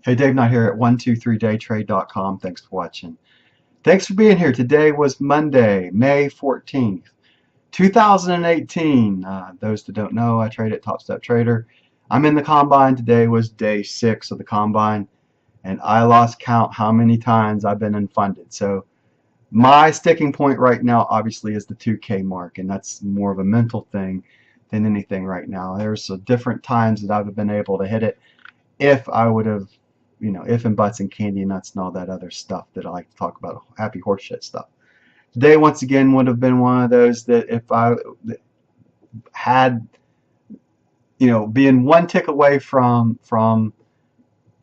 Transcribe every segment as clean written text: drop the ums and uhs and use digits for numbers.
Hey, Dave Knight here at 123daytrade.com. Thanks for watching. Thanks for being here. Today was Monday, May 14th, 2018. Those that don't know, I trade at Top Step Trader. I'm in the combine. Today was day 6 of the combine, and I lost count how many times I've been unfunded. So my sticking point right now, obviously, is the 2K mark, and that's more of a mental thing than anything right now. There's different times that I've been able to hit it if I would have, if and buts and candy nuts and all that other stuff that I like to talk about, happy horseshit stuff. Today, once again, would have been one of those that if I had, being one tick away from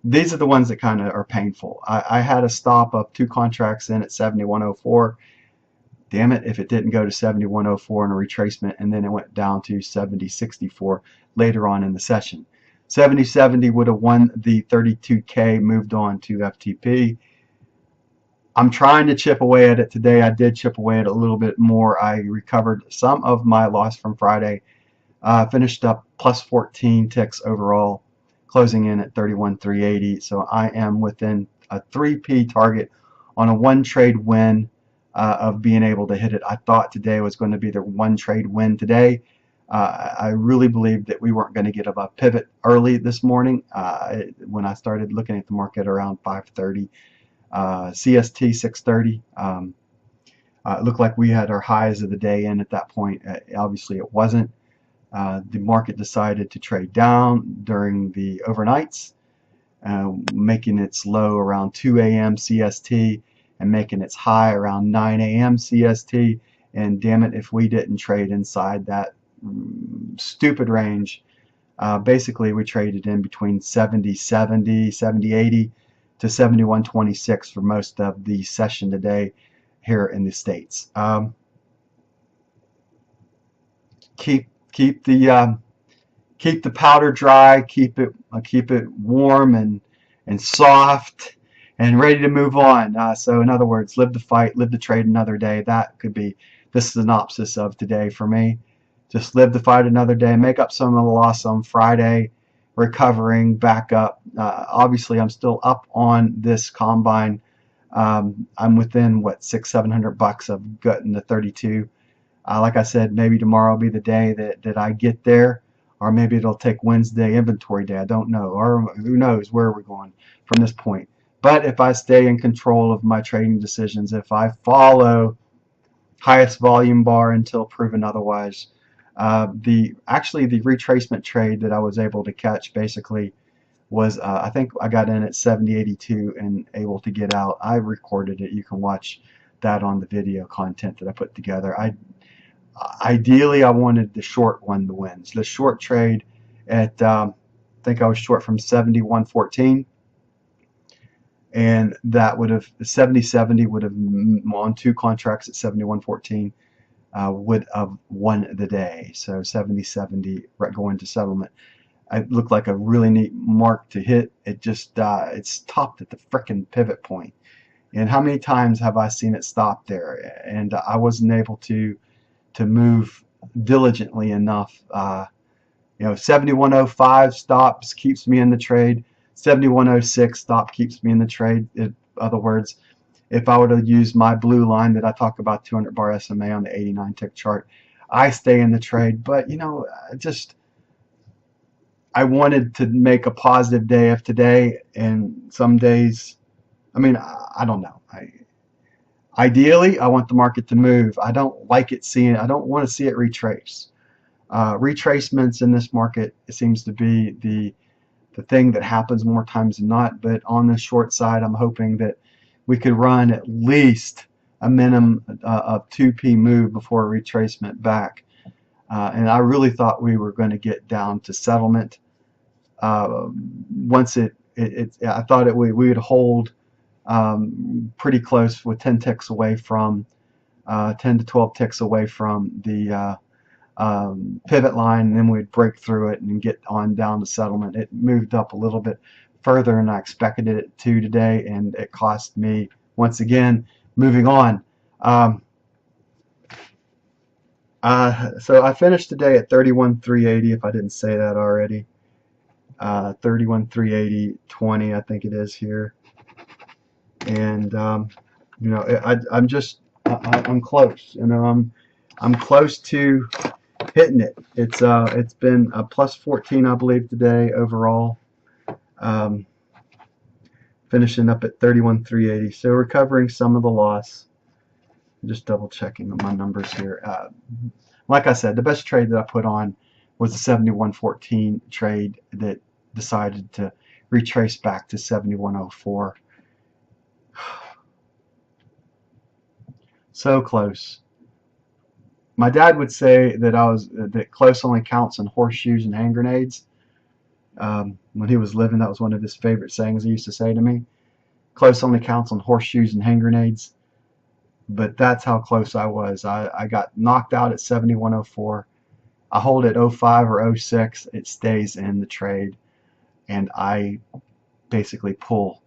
these are the ones that kind of are painful. I had a stop of 2 contracts in at 7104. Damn it, if it didn't go to 7104 in a retracement and then it went down to 7064 later on in the session. 7070 would have won the 32K, moved on to FTP. I'm trying to chip away at it today. I did chip away at it a little bit more. I recovered some of my loss from Friday. Finished up plus 14 ticks overall, closing in at 31,380. So I am within a 3P target on a 1 trade win of being able to hit it. I thought today was going to be the 1 trade win today. I really believed that we weren't going to get a pivot early this morning when I started looking at the market around 5:30 CST 6:30. It looked like we had our highs of the day in at that point. Obviously it wasn't. The market decided to trade down during the overnights, making its low around 2 a.m. CST and making its high around 9 a.m. CST. And damn it, if we didn't trade inside that stupid range. Basically, we traded in between 70.70, 70.80 to 71.26 for most of the session today here in the States. Keep the powder dry, keep it warm and soft and ready to move on. So in other words, live the fight, live the trade another day. That could be the synopsis of today for me. Just live the fight another day, make up some of the loss on Friday, recovering back up. Obviously, I'm still up on this combine. I'm within what, $600-700 of getting the 32. Like I said, maybe tomorrow will be the day that I get there, or maybe it'll take Wednesday inventory day. I don't know, or who knows where we're going from this point. But if I stay in control of my trading decisions, if I follow highest volume bar until proven otherwise, actually the retracement trade that I was able to catch basically was I think I got in at 70.82 and able to get out. I recorded it. You can watch that on the video content that I put together. Ideally I wanted the short one to win. So the short trade at I think I was short from 71.14, and that would have 70.70 would have on 2 contracts at 71.14. Would have won the day. So 70.70 going to settlement. It looked like a really neat mark to hit. It just it stopped at the frickin' pivot point. And how many times have I seen it stop there? And I wasn't able to move diligently enough. 71.05 stops keeps me in the trade. 71.06 stop keeps me in the trade. In other words, if I were to use my blue line that I talk about, 200 bar SMA on the 89 tick chart, I stay in the trade. But I wanted to make a positive day of today, and some days, I don't know. Ideally, I want the market to move. I don't want to see it retrace. Retracements in this market, it seems to be the thing that happens more times than not. But on the short side, I'm hoping that we could run at least a minimum of 2P move before a retracement back. And I really thought we were going to get down to settlement. Once I thought we would hold pretty close with 10 ticks away from 10 to 12 ticks away from the pivot line, and then we'd break through it and get on down to settlement. It moved up a little bit further than I expected it to today, and it cost me, once again, moving on. So I finished today at 31,380, if I didn't say that already. 31,380, 20, I think it is here. And you know, I'm close. You know, I'm close to hitting it. It's been a plus 14, I believe, today overall. Um, Finishing up at 31,380. So recovering some of the loss. Just double checking my numbers here. Like I said, the best trade that I put on was the 71.14 trade that decided to retrace back to 71.04. So close. My dad would say that close only counts in horseshoes and hand grenades. When he was living, that was one of his favorite sayings he used to say to me. Close only counts on horseshoes and hand grenades. But that's how close I was. I got knocked out at 71.04. I hold at 05 or 06. It stays in the trade, and I basically pull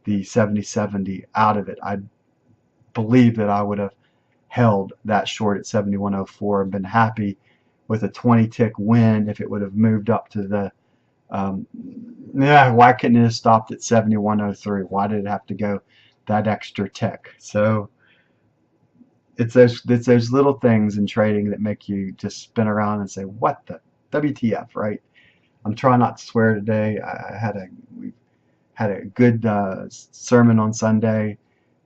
the 70.70 out of it. I believe that I would have held that short at 71.04 and been happy with a 20 tick win if it would have moved up to the why couldn't it have stopped at 71.03? Why did it have to go that extra tick? So it's those little things in trading that make you just spin around and say, what the WTF, right? I'm trying not to swear today. We had a good sermon on Sunday.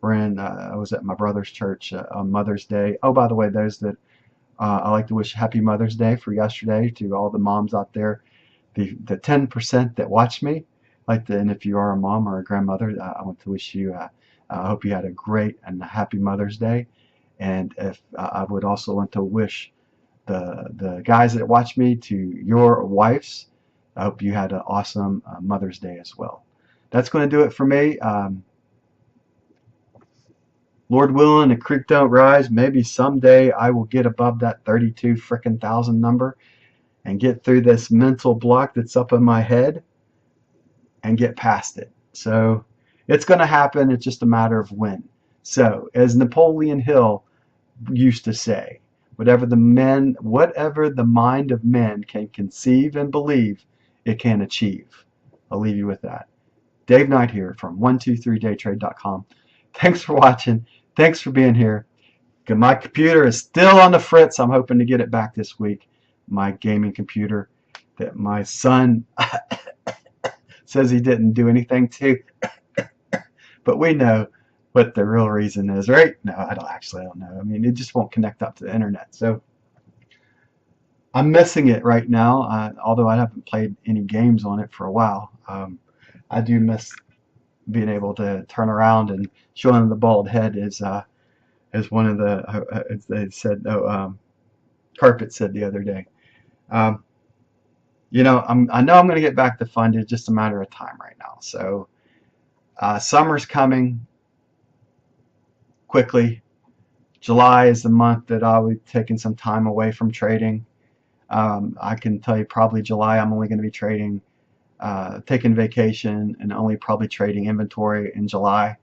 I was at my brother's church on Mother's Day. Oh, by the way, those that I like to wish Happy Mother's Day for yesterday to all the moms out there. The 10% that watch me, and if you are a mom or a grandmother, I want to wish you. I hope you had a great and happy Mother's Day. And if I would also want to wish the guys that watch me to your wives. I hope you had an awesome Mother's Day as well. That's going to do it for me. Lord willing, the creek don't rise. Maybe someday I will get above that 32 frickin' thousand number and get through this mental block that's up in my head and get past it. So it's going to happen. It's just a matter of when. So as Napoleon Hill used to say, whatever the mind of men can conceive and believe, it can achieve. I'll leave you with that. Dave Knight here from 123daytrade.com. Thanks for watching. Thanks for being here. My computer is still on the fritz. I'm hoping to get it back this week. My gaming computer that my son says he didn't do anything to. But we know what the real reason is, right? No, I don't know. I mean, it just won't connect up to the internet. So I'm missing it right now, although I haven't played any games on it for a while. I do miss being able to turn around and showing the bald head as one of the, as they said, Carpet said the other day. You know, I know I'm going to get back to funded. It's just a matter of time right now. So summer's coming quickly. July is the month that I'll be taking some time away from trading. I can tell you probably July I'm only going to be trading, taking vacation and only probably trading inventory in July.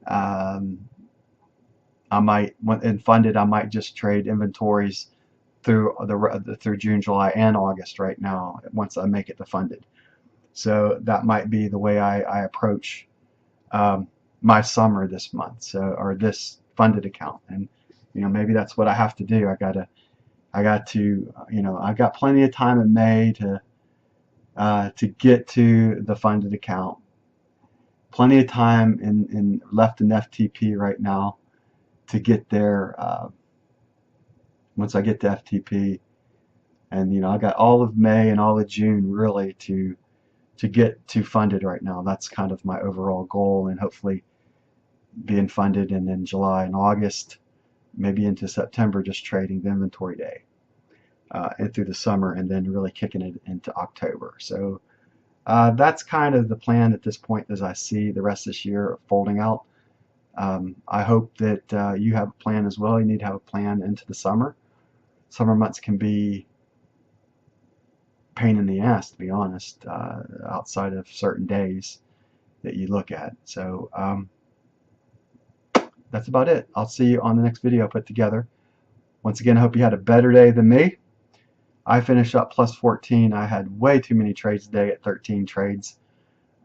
I might, in funded, I might just trade inventories through June, July, and August right now once I make it to funded. So that might be the way I approach my summer this month, or this funded account. And you know, maybe that's what I have to do. I got to, you know, I got plenty of time in May to get to the funded account. Plenty of time left in FTP right now to get there. Once I get to FTP, and you know, I got all of May and all of June really to get to funded right now. That's kind of my overall goal, and hopefully being funded, and then July and August, maybe into September, just trading the inventory day, and through the summer, and then really kicking it into October. So that's kind of the plan at this point as I see the rest of this year folding out. I hope that you have a plan as well. You need to have a plan into the summer. Summer months can be pain in the ass, to be honest, outside of certain days that you look at. So that's about it. I'll see you on the next video I put together. Once again, I hope you had a better day than me. I finished up plus 14. I had way too many trades today at 13 trades.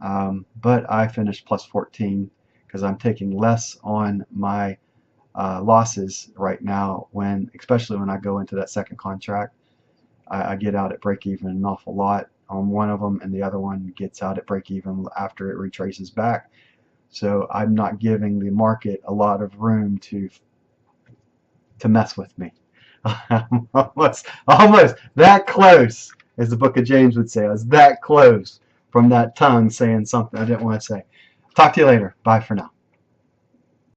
But I finished plus 14 because I'm taking less on my losses right now, especially when I go into that second contract. I get out at break even an awful lot on one of them, and the other one gets out at break even after it retraces back. So I'm not giving the market a lot of room to mess with me. almost that close, as the book of James would say. I was that close from that tongue saying something I didn't want to say. Talk to you later. Bye for now.